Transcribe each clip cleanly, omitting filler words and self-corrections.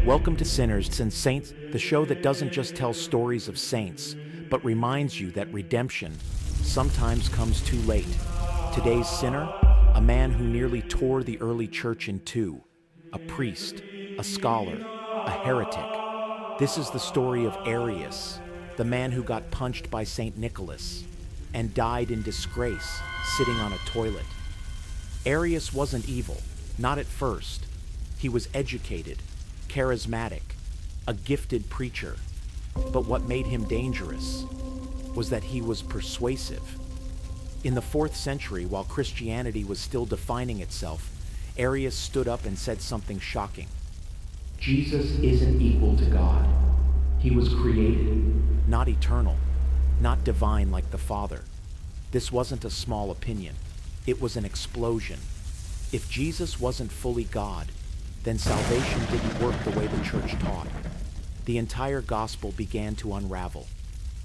Welcome to Sinners and Saints, the show that doesn't just tell stories of saints, but reminds you that redemption sometimes comes too late. Today's sinner, a man who nearly tore the early church in two, a priest, a scholar, a heretic. This is the story of Arius, the man who got punched by St. Nicholas and died in disgrace, sitting on a toilet. Arius wasn't evil, not at first. He was educated, charismatic, a gifted preacher. But what made him dangerous was that he was persuasive. In the 4th century, while Christianity was still defining itself, Arius stood up and said something shocking. Jesus isn't equal to God. He was created, not eternal, not divine like the Father. This wasn't a small opinion. It was an explosion. If Jesus wasn't fully God, then salvation didn't work the way the church taught. The entire gospel began to unravel.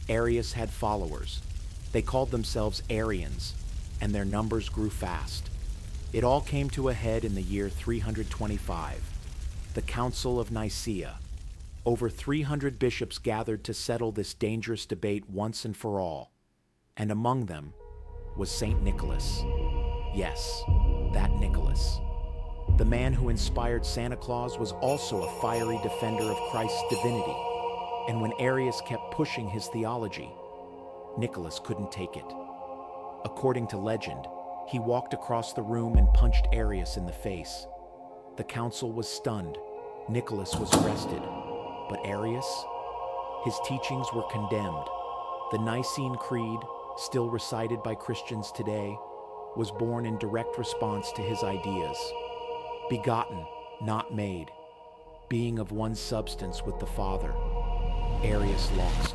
Arius had followers. They called themselves Arians, and their numbers grew fast. It all came to a head in the year 325, the Council of Nicaea. Over 300 bishops gathered to settle this dangerous debate once and for all, and among them was St. Nicholas. Yes, that Nicholas. The man who inspired Santa Claus was also a fiery defender of Christ's divinity, and when Arius kept pushing his theology, Nicholas couldn't take it. According to legend, he walked across the room and punched Arius in the face. The council was stunned. Nicholas was arrested. But Arius? His teachings were condemned. The Nicene Creed, still recited by Christians today, was born in direct response to his ideas. Begotten, not made, being of one substance with the Father. Arius lost,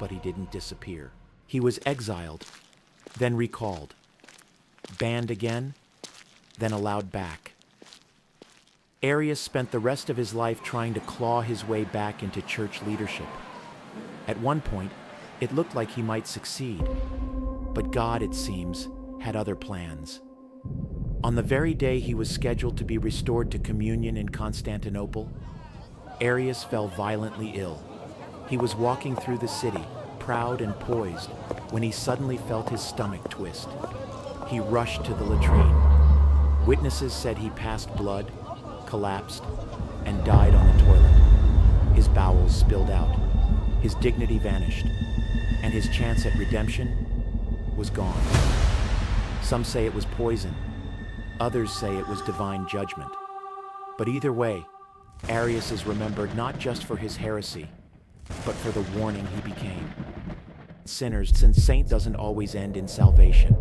but he didn't disappear. He was exiled, then recalled, banned again, then allowed back. Arius spent the rest of his life trying to claw his way back into church leadership. At one point, it looked like he might succeed, but God, it seems, had other plans. On the very day he was scheduled to be restored to communion in Constantinople, Arius fell violently ill. He was walking through the city, proud and poised, when he suddenly felt his stomach twist. He rushed to the latrine. Witnesses said he passed blood, collapsed, and died on the toilet. His bowels spilled out, his dignity vanished, and his chance at redemption was gone. Some say it was poison. Others say it was divine judgment. But either way, Arius is remembered not just for his heresy, but for the warning he became. Sinners, since saint doesn't always end in salvation.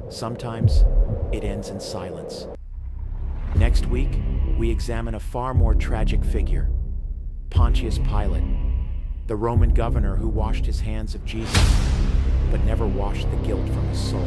Sometimes it ends in silence. Next week, we examine a far more tragic figure, Pontius Pilate, the Roman governor who washed his hands of Jesus, but never washed the guilt from his soul.